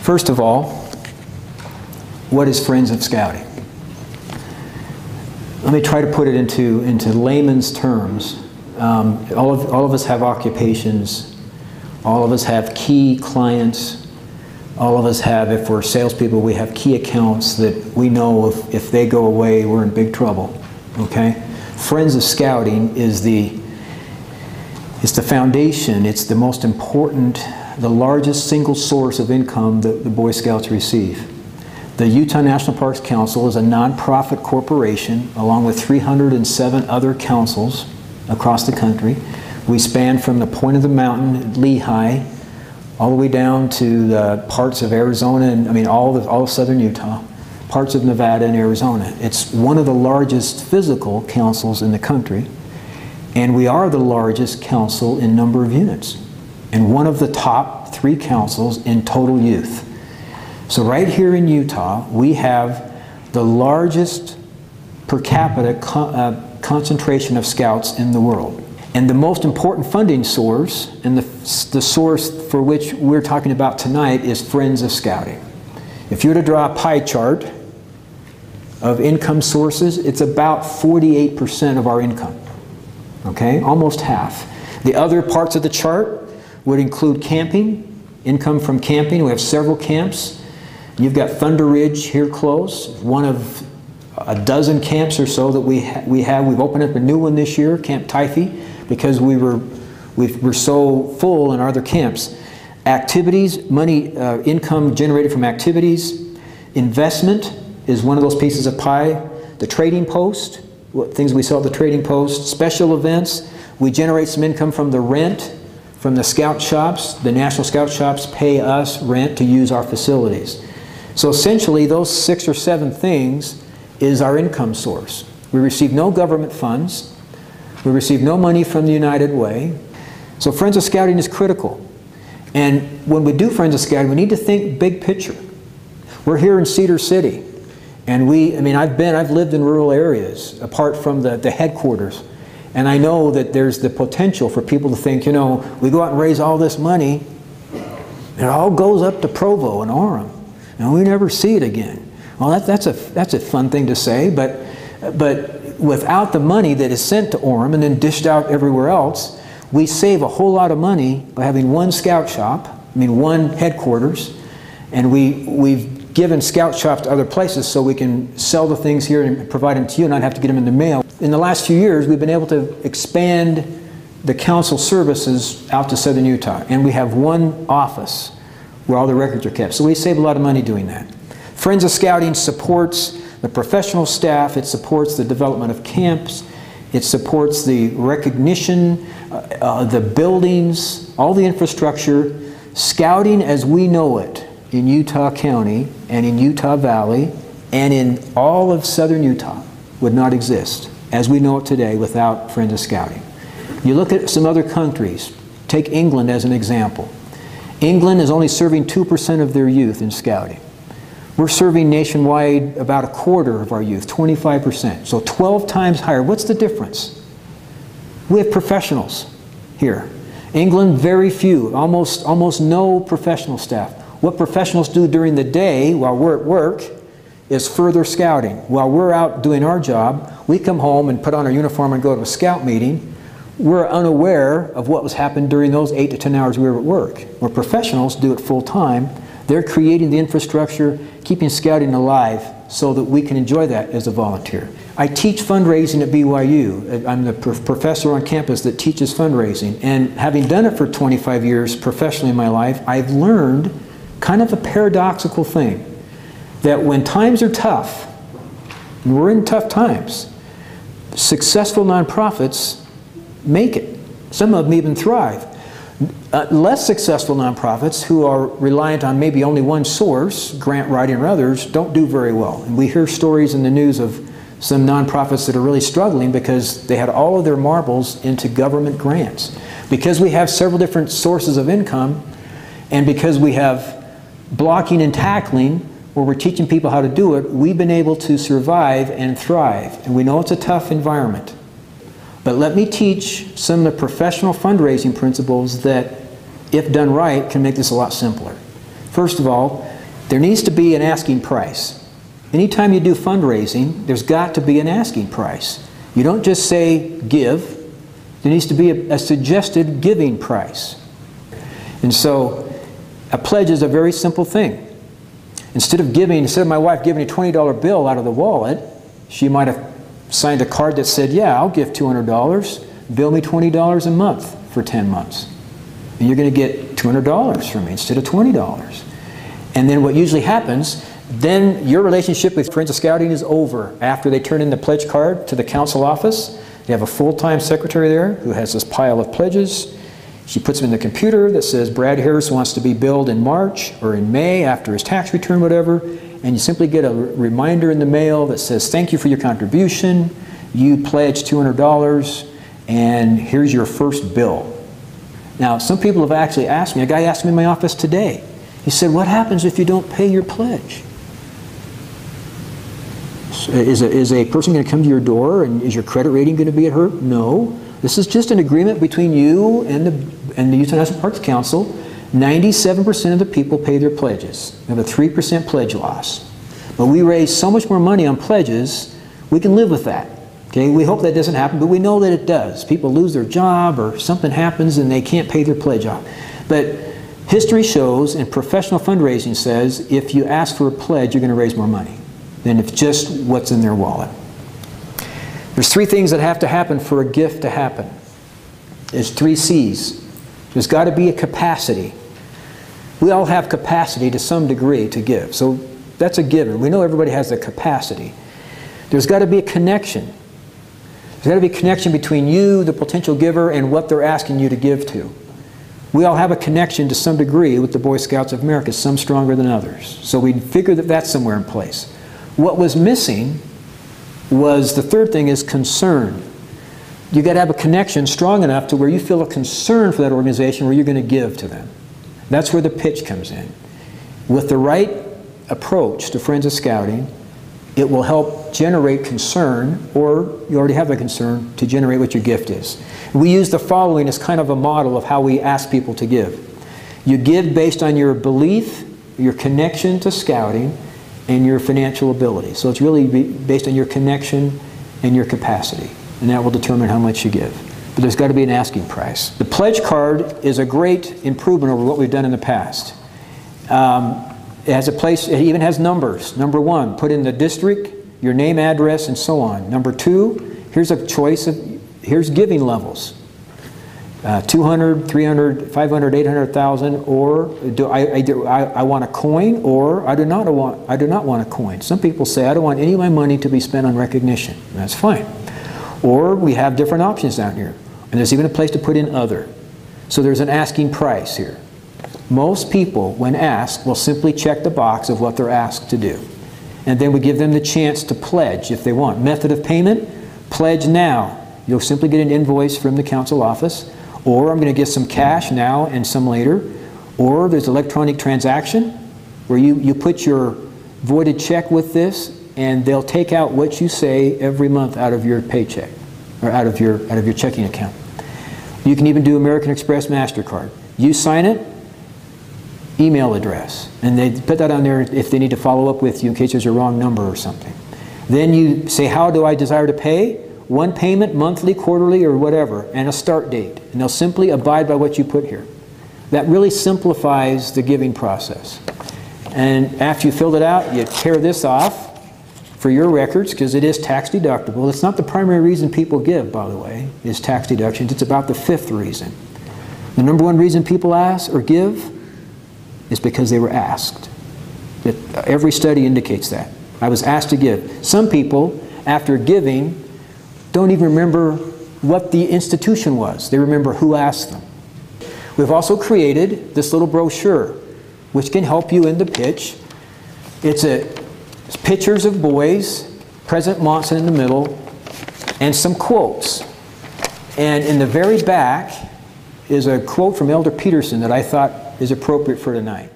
First of all, what is Friends of Scouting? Let me try to put it into layman's terms. All of us have occupations. All of us have key clients. All of us have, if we're salespeople, we have key accounts that we know if they go away, we're in big trouble. Okay? Friends of Scouting is the foundation. It's the most important, the largest single source of income that the Boy Scouts receive. The Utah National Parks Council is a nonprofit corporation along with 307 other councils across the country. We span from the point of the mountain, Lehigh, all the way down to the parts of Arizona, and I mean all of southern Utah, parts of Nevada and Arizona. It's one of the largest physical councils in the country, and we are the largest council in number of units, and one of the top 3 councils in total youth. So right here in Utah, we have the largest per capita concentration of scouts in the world. And the most important funding source, and the source for which we're talking about tonight, is Friends of Scouting. If you were to draw a pie chart of income sources, it's about 48% of our income. Okay, almost half. The other parts of the chart would include camping, income from camping. We have several camps. You've got Thunder Ridge here close, one of a dozen camps or so that we have. We've opened up a new one this year, Camp Typhy, because we're so full in our other camps. Activities, money, income generated from activities. Investment is one of those pieces of pie. The trading post, things we sell at the trading post. Special events, we generate some income from the rent from the scout shops. The National Scout shops pay us rent to use our facilities. So essentially those 6 or 7 things is our income source. We receive no government funds. We receive no money from the United Way. So Friends of Scouting is critical. And when we do Friends of Scouting, we need to think big picture. We're here in Cedar City. And I've lived in rural areas apart from the headquarters. And I know that there's the potential for people to think, you know, we go out and raise all this money, it all goes up to Provo and Orem, and we never see it again. Well, that's a fun thing to say, but without the money that is sent to Orem and then dished out everywhere else, we save a whole lot of money by having one scout shop, one headquarters, and we've given scout shops to other places so we can sell the things here and provide them to you and not have to get them in the mail. In the last few years, we've been able to expand the council services out to southern Utah, and we have one office where all the records are kept. So we save a lot of money doing that. Friends of Scouting supports the professional staff, it supports the development of camps, it supports the recognition, the buildings, all the infrastructure. Scouting as we know it in Utah County and in Utah Valley and in all of southern Utah would not exist as we know it today without Friends of Scouting. You look at some other countries, take England as an example. England is only serving 2% of their youth in scouting. We're serving nationwide about a quarter of our youth, 25%. So 12 times higher. What's the difference? We have professionals here. England, very few, almost no professional staff. What professionals do during the day while we're at work is further scouting. While we're out doing our job, we come home and put on our uniform and go to a scout meeting. We're unaware of what was happening during those 8 to 10 hours we were at work. Where professionals do it full time, they're creating the infrastructure, keeping scouting alive so that we can enjoy that as a volunteer. I teach fundraising at BYU. I'm the professor on campus that teaches fundraising. And having done it for 25 years professionally in my life, I've learned kind of a paradoxical thing. That when times are tough, and we're in tough times, successful nonprofits make it. Some of them even thrive. Less successful nonprofits who are reliant on maybe only one source, grant writing or others, don't do very well. And we hear stories in the news of some nonprofits that are really struggling because they had all of their marbles into government grants. Because we have several different sources of income, and because we have blocking and tackling, where we're teaching people how to do it, we've been able to survive and thrive. And we know it's a tough environment. But let me teach some of the professional fundraising principles that, if done right, can make this a lot simpler. First of all, There needs to be an asking price. Anytime you do fundraising, there's got to be an asking price. You don't just say give. There needs to be a suggested giving price. And so a pledge is a very simple thing. Instead of my wife giving a $20 bill out of the wallet, she might have signed a card that said, yeah, I'll give $200, bill me $20 a month for 10 months. And you're going to get $200 from me instead of $20. And then what usually happens, then your relationship with Friends of Scouting is over. After they turn in the pledge card to the council office, they have a full-time secretary there who has this pile of pledges. She puts them in the computer that says Brad Harris wants to be billed in March or in May after his tax return, whatever, and you simply get a reminder in the mail that says thank you for your contribution, you pledged $200, and here's your first bill. Now, some people have actually asked me, a guy asked me in my office today, he said, what happens if you don't pay your pledge? Is a person going to come to your door and is your credit rating going to be at hurt? No. This is just an agreement between you and the Utah National Parks Council. 97% of the people pay their pledges. We have a 3% pledge loss. But we raise so much more money on pledges, we can live with that. Okay? We hope that doesn't happen, but we know that it does. People lose their job or something happens and they can't pay their pledge off. But history shows and professional fundraising says if you ask for a pledge, you're going to raise more money than if just what's in their wallet. There's three things that have to happen for a gift to happen. There's 3 C's. There's got to be a capacity. We all have capacity to some degree to give, so that's a given. We know everybody has the capacity. There's got to be a connection. There's got to be a connection between you, the potential giver, and what they're asking you to give to. We all have a connection to some degree with the Boy Scouts of America, some stronger than others. So we figure that that's somewhere in place. What was missing was, the third thing is concern. You got to have a connection strong enough to where you feel a concern for that organization where you're going to give to them. That's where the pitch comes in. With the right approach to Friends of Scouting, it will help generate concern, or you already have the concern, to generate what your gift is. We use the following as kind of a model of how we ask people to give. You give based on your belief, your connection to Scouting, and your financial ability. So it's really based on your connection and your capacity. And that will determine how much you give. But there's got to be an asking price. The pledge card is a great improvement over what we've done in the past. It has a place, it even has numbers. Number 1, put in the district, your name, address, and so on. Number 2, here's a choice of, here's giving levels. 200, 300, 500, 800,000, or I want a coin, or I do not want a coin. Some people say I don't want any of my money to be spent on recognition. That's fine. Or we have different options down here. And there's even a place to put in other. So there's an asking price here. Most people, when asked, will simply check the box of what they're asked to do. And then we give them the chance to pledge if they want. Method of payment, pledge now. You'll simply get an invoice from the council office. Or I'm going to get some cash now and some later. Or there's electronic transaction where you put your voided check with this and they'll take out what you say every month out of your paycheck or out of your checking account. You can even do American Express MasterCard. You sign it, email address, and they put that on there if they need to follow up with you in case there's a wrong number or something. Then you say, how do I desire to pay? One payment, monthly, quarterly, or whatever, and a start date. And they'll simply abide by what you put here. That really simplifies the giving process. And after you filled it out, you tear this off for your records because it is tax deductible. It's not the primary reason people give, by the way, is tax deductions. It's about the 5th reason. The number 1 reason people ask or give is because they were asked. Every study indicates that. I was asked to give. Some people, after giving, don't even remember what the institution was. They remember who asked them. We've also created this little brochure, which can help you in the pitch. It's pictures of boys, President Monson in the middle, and some quotes. And in the very back is a quote from Elder Peterson that I thought is appropriate for tonight.